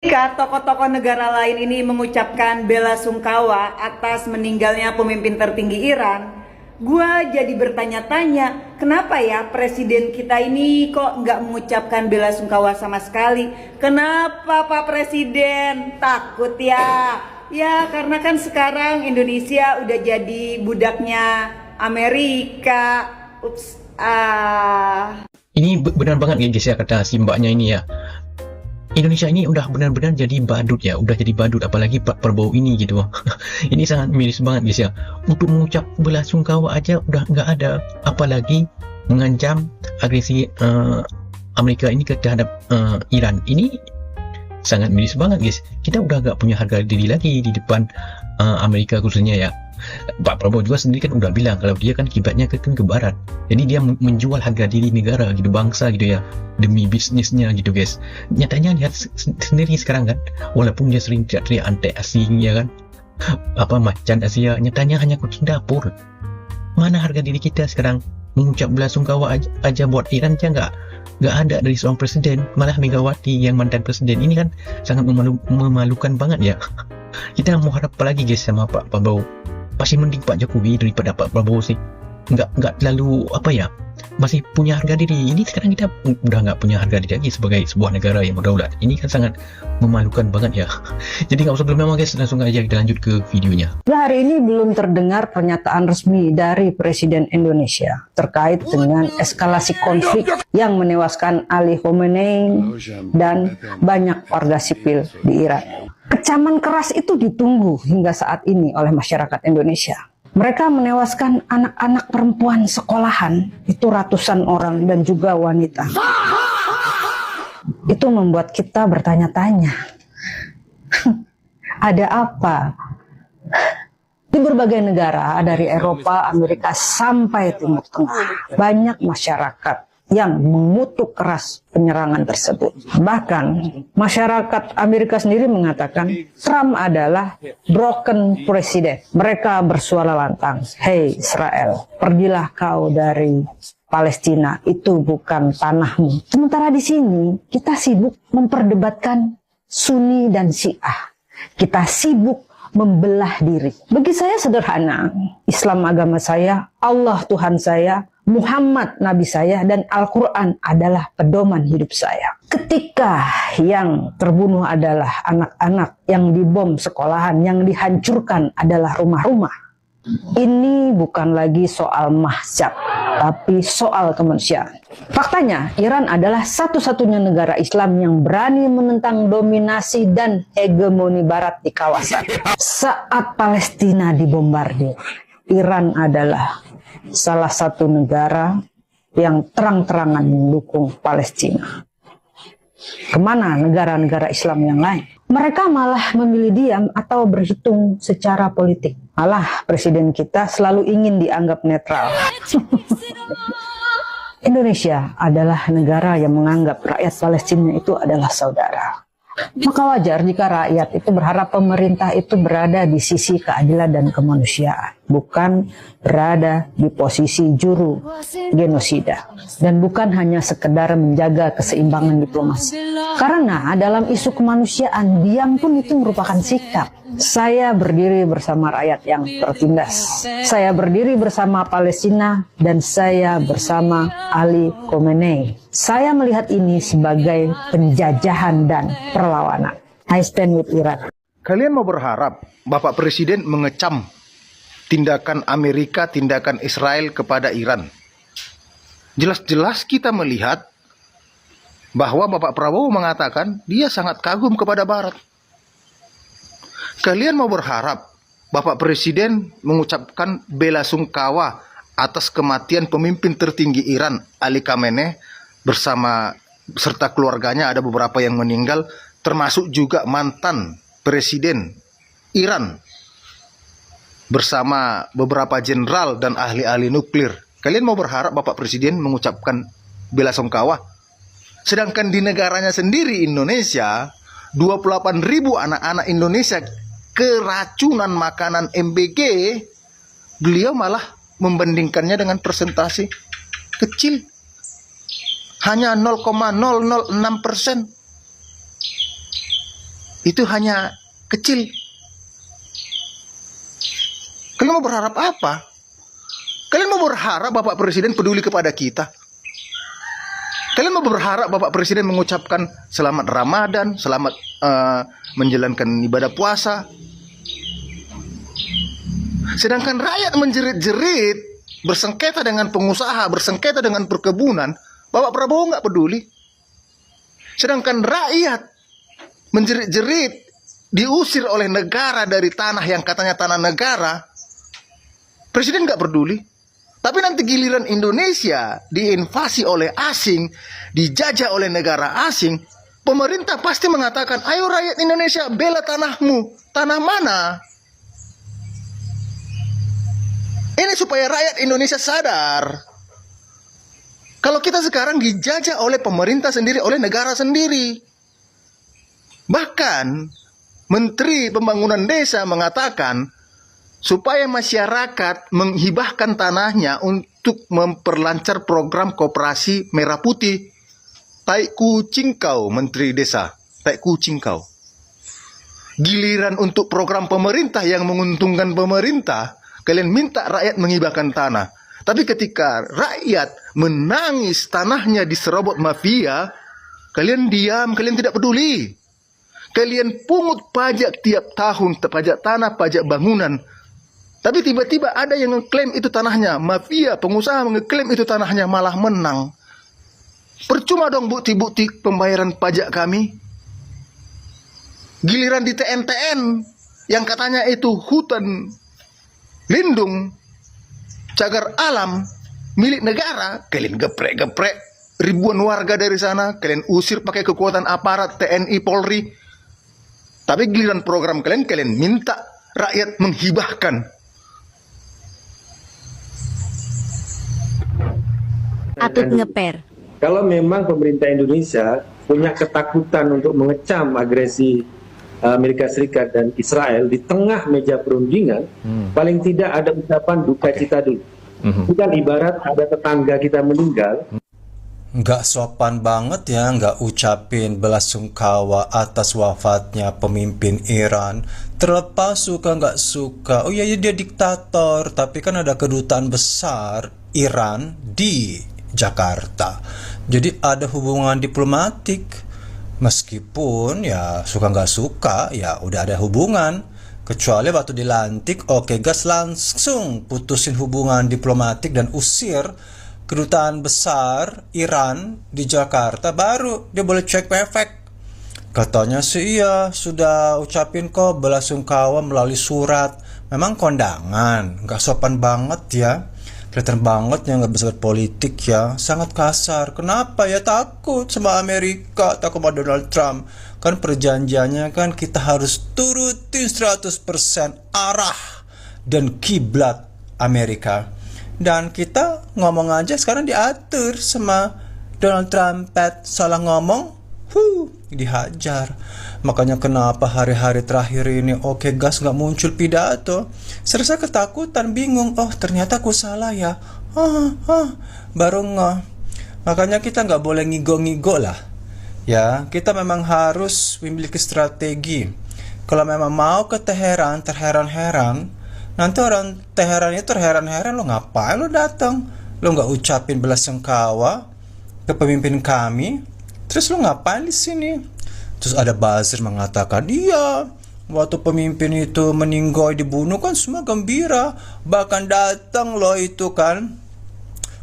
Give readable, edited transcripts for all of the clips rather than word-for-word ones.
Ketika tokoh-tokoh negara lain ini mengucapkan bela sungkawa atas meninggalnya pemimpin tertinggi Iran, gua jadi bertanya-tanya, kenapa ya presiden kita ini kok nggak mengucapkan bela sungkawa sama sekali? Kenapa Pak Presiden? Takut ya? Ya karena kan sekarang Indonesia udah jadi budaknya Amerika. Ups, Ini benar banget ya guys ya, kata si mbaknya ini ya. Indonesia ini udah benar-benar jadi badut ya, udah jadi badut, apalagi Pak Prabowo ini gitu. Ini sangat miris banget guys ya. Untuk mengucap belasungkawa aja udah nggak ada, apalagi mengancam agresi Amerika ini terhadap Iran. Ini sangat miris banget guys. Kita udah nggak punya harga diri lagi di depan Amerika khususnya ya. Pak Prabowo juga sendiri kan udah bilang kalau dia kan kiblatnya ke barat, jadi dia menjual harga diri negara gitu, bangsa gitu ya, demi bisnisnya gitu guys. Nyatanya lihat sendiri sekarang kan, walaupun dia sering teriak-teriak anti asing ya kan, apa macan Asia, nyatanya hanya kucing dapur. Mana harga diri kita sekarang? Mengucap belasungkawa aja buat Iran aja nggak ada dari seorang presiden, malah Megawati yang mantan presiden ini kan sangat memalukan banget ya. Kita mau harap apa lagi guys sama Pak Prabowo? Pasti mending Pak Jokowi daripada Pak Prabowo sih. Nggak terlalu apa ya, masih punya harga diri. Ini sekarang kita udah nggak punya harga diri lagi sebagai sebuah negara yang berdaulat. Ini kan sangat memalukan banget ya. Jadi nggak usah berlama guys, langsung aja kita lanjut ke videonya. Hari ini belum terdengar pernyataan resmi dari Presiden Indonesia terkait dengan eskalasi konflik yang menewaskan Ali Khamenei dan banyak warga sipil di Iran. Kecaman keras itu ditunggu hingga saat ini oleh masyarakat Indonesia. Mereka menewaskan anak-anak perempuan sekolahan, itu ratusan orang dan juga wanita. Itu membuat kita bertanya-tanya, ada apa? Di berbagai negara, dari Eropa, Amerika, sampai Timur Tengah, banyak masyarakat yang mengutuk keras penyerangan tersebut. Bahkan masyarakat Amerika sendiri mengatakan Trump adalah broken president. Mereka bersuara lantang, "Hei Israel, pergilah kau dari Palestina, itu bukan tanahmu." Sementara di sini kita sibuk memperdebatkan Sunni dan Syiah. Kita sibuk membelah diri. Bagi saya sederhana, Islam agama saya, Allah Tuhan saya, Muhammad Nabi saya, dan Al-Quran adalah pedoman hidup saya. Ketika yang terbunuh adalah anak-anak, yang dibom sekolahan, yang dihancurkan adalah rumah-rumah, ini bukan lagi soal mahsyar, tapi soal kemanusiaan. Faktanya, Iran adalah satu-satunya negara Islam yang berani menentang dominasi dan hegemoni Barat di kawasan. Saat Palestina dibombardir, Iran adalah salah satu negara yang terang-terangan mendukung Palestina. Kemana negara-negara Islam yang lain? Mereka malah memilih diam atau berhitung secara politik. Malah presiden kita selalu ingin dianggap netral. Indonesia adalah negara yang menganggap rakyat Palestina itu adalah saudara. Maka wajar jika rakyat itu berharap pemerintah itu berada di sisi keadilan dan kemanusiaan, bukan berada di posisi juru genosida, dan bukan hanya sekedar menjaga keseimbangan diplomasi. Karena dalam isu kemanusiaan, diam pun itu merupakan sikap. Saya berdiri bersama rakyat yang tertindas. Saya berdiri bersama Palestina dan saya bersama Ali Khamenei. Saya melihat ini sebagai penjajahan dan perlawanan. I stand with Iran. Kalian mau berharap Bapak Presiden mengecam tindakan Amerika, tindakan Israel kepada Iran? Jelas-jelas kita melihat bahwa Bapak Prabowo mengatakan dia sangat kagum kepada Barat. Kalian mau berharap Bapak Presiden mengucapkan bela sungkawa atas kematian pemimpin tertinggi Iran, Ali Khamenei, serta keluarganya, ada beberapa yang meninggal, termasuk juga mantan Presiden Iran, bersama beberapa jenderal dan ahli-ahli nuklir. Kalian mau berharap Bapak Presiden mengucapkan bela sungkawa? Sedangkan di negaranya sendiri, Indonesia, 28.000 anak-anak Indonesia keracunan makanan MBG, beliau malah membandingkannya dengan persentase kecil, hanya 0,006%. itu hanya kecil. Kalian mau berharap apa? Kalian mau berharap Bapak Presiden peduli kepada kita? Kalian mau berharap Bapak Presiden mengucapkan selamat Ramadan, selamat menjalankan ibadah puasa? Sedangkan rakyat menjerit-jerit, bersengketa dengan pengusaha, bersengketa dengan perkebunan, Bapak Prabowo nggak peduli. Sedangkan rakyat menjerit-jerit, diusir oleh negara dari tanah yang katanya tanah negara, Presiden nggak peduli. Tapi nanti giliran Indonesia diinvasi oleh asing, dijajah oleh negara asing, pemerintah pasti mengatakan, ayo rakyat Indonesia bela tanahmu. Tanah mana? Ini supaya rakyat Indonesia sadar. Kalau kita sekarang dijajah oleh pemerintah sendiri, oleh negara sendiri. Bahkan Menteri Pembangunan Desa mengatakan supaya masyarakat menghibahkan tanahnya untuk memperlancar program koperasi merah putih. Tai kucing kau, Menteri Desa. Tai kucing kau. Giliran untuk program pemerintah yang menguntungkan pemerintah, kalian minta rakyat menghibahkan tanah. Tapi ketika rakyat menangis tanahnya diserobot mafia, kalian diam, kalian tidak peduli. Kalian pungut pajak tiap tahun, pajak tanah, pajak bangunan. Tapi tiba-tiba ada yang ngeklaim itu tanahnya, mafia, pengusaha ngeklaim itu tanahnya, malah menang. Percuma dong bukti-bukti pembayaran pajak kami. Giliran di TNTN, yang katanya itu hutan lindung, cagar alam, milik negara, kalian geprek-geprek ribuan warga dari sana, kalian usir pakai kekuatan aparat TNI Polri. Tapi giliran program kalian minta rakyat menghibahkan. Atut ngeper. Kalau memang pemerintah Indonesia punya ketakutan untuk mengecam agresi Amerika Serikat dan Israel di tengah meja perundingan, paling tidak ada ucapan duka cita dulu. Bukan ibarat ada tetangga kita meninggal. Nggak sopan banget ya, nggak ucapin belasungkawa atas wafatnya pemimpin Iran. Terlepas suka nggak suka, oh iya dia diktator, tapi kan ada kedutaan besar Iran di Jakarta. Jadi ada hubungan diplomatik. Meskipun ya suka nggak suka, ya udah ada hubungan. Kecuali waktu dilantik, oke gas langsung putusin hubungan diplomatik dan usir kedutaan besar Iran di Jakarta, baru dia boleh cek efek. Katanya sih iya, sudah ucapin kok belasungkawa melalui surat. Memang kondangan, nggak sopan banget ya. Kelihatan banget ya nggak bisa berpolitik ya, sangat kasar. Kenapa ya? Takut sama Amerika, takut sama Donald Trump. Kan perjanjiannya kan kita harus turutin 100% arah dan kiblat Amerika. Dan kita ngomong aja sekarang diatur sama Donald Trump, salah ngomong, dihajar. Makanya kenapa hari-hari terakhir ini oke gas nggak muncul pidato. Serasa ketakutan, bingung. Oh ternyata aku salah ya. Baru ngeh. Makanya kita nggak boleh ngigo-ngigo lah. Ya kita memang harus memiliki strategi. Kalau memang mau ke Teheran, terheran-heran. Nanti orang Teheran itu terheran-heran, lo ngapain lo datang? Lo nggak ucapin belasungkawa ke pemimpin kami? Terus lo ngapain di sini? Terus ada buzzer mengatakan, iya, waktu pemimpin itu meninggal dibunuh kan semua gembira. Bahkan datang loh itu kan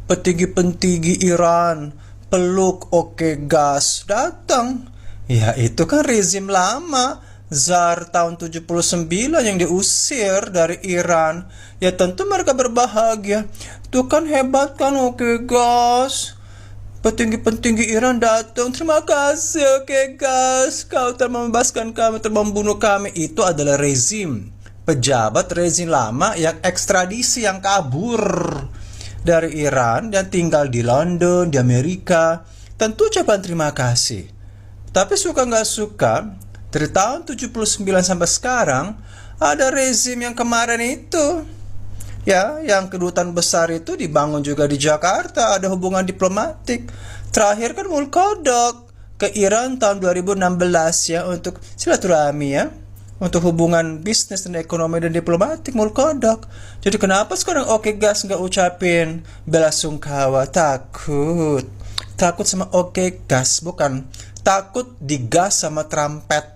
petinggi-petinggi Iran, peluk oke gas, datang. Ya itu kan rezim lama, Tsar tahun 79 yang diusir dari Iran. Ya tentu mereka berbahagia. Tuh kan hebat kan oke gas. Petinggi-petinggi Iran datang, terima kasih oke gas, kau telah membebaskan kami, telah membunuh kami. Itu adalah rezim pejabat rezim lama yang ekstradisi, yang kabur dari Iran dan tinggal di London, di Amerika. Tentu ucapan terima kasih. Tapi suka nggak suka, dari tahun 79 sampai sekarang ada rezim yang kemarin itu. Ya, yang kedutaan besar itu dibangun juga di Jakarta, ada hubungan diplomatik. Terakhir kan Mulkodok, ke Iran tahun 2016 ya untuk silaturahmi ya, untuk hubungan bisnis dan ekonomi dan diplomatik mulkodok. Jadi kenapa sekarang Oke Gas nggak ucapin bela sungkawa? Takut sama Oke Gas, bukan takut digas sama trumpet.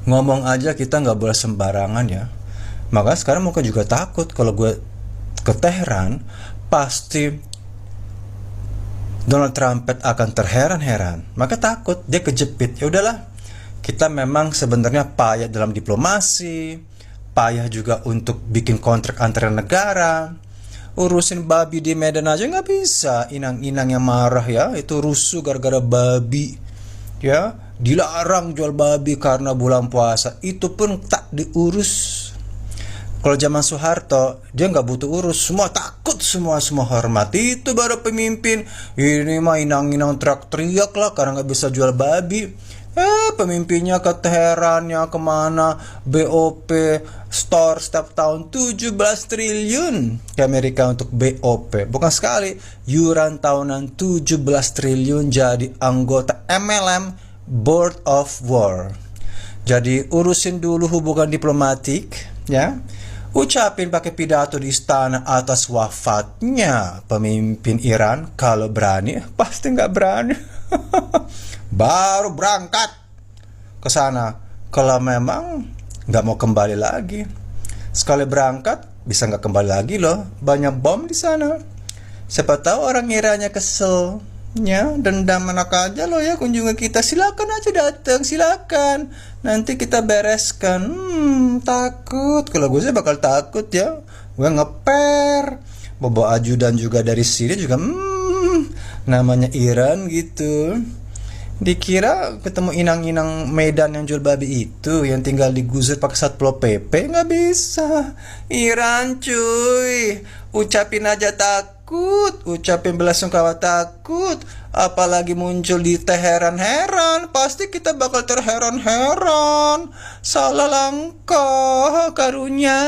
Ngomong aja kita nggak boleh sembarangan ya. Maka sekarang mungkin juga takut kalau gue ke Teheran, pasti Donald Trump akan terheran-heran. Maka takut dia kejepit. Ya udahlah, kita memang sebenarnya payah dalam diplomasi, payah juga untuk bikin kontrak antara negara. Urusin babi di Medan aja nggak bisa. Inang-inang yang marah ya, itu rusuh gara-gara babi. Ya, dilarang jual babi karena bulan puasa. Itu pun tak diurus. Kalau zaman Soeharto, dia nggak butuh urus, semua takut, semua hormat. Itu baru pemimpin. Ini mah inang-inang teriak lah karena nggak bisa jual babi. Pemimpinnya ke Teherannya kemana? BOP store setiap tahun 17 triliun ke Amerika untuk BOP. Bukan sekali, yuran tahunan 17 triliun jadi anggota MLM Board of War. Jadi urusin dulu hubungan diplomatik ya. Ucapin pakai pidato di istana atas wafatnya pemimpin Iran. Kalau berani, pasti nggak berani. Baru berangkat ke sana. Kalau memang nggak mau kembali lagi, sekali berangkat bisa nggak kembali lagi loh. Banyak bom di sana. Siapa tahu orang Irannya kesel. Ya, dendam anak aja loh ya kunjungan kita. Silakan aja datang, silakan. Nanti kita bereskan. Takut. Kalau gue sih bakal takut ya. Gue ngeper. Bawa ajudan juga dari sini juga. Namanya Iran gitu. Dikira ketemu inang-inang Medan yang jual babi itu, yang tinggal digusur pakai Satpol PP. Nggak bisa. Iran cuy, ucapin aja takut, ucapin belasungkawa takut, apalagi muncul di Teheran, pasti kita bakal terheran-heran. Salah langkah karunya.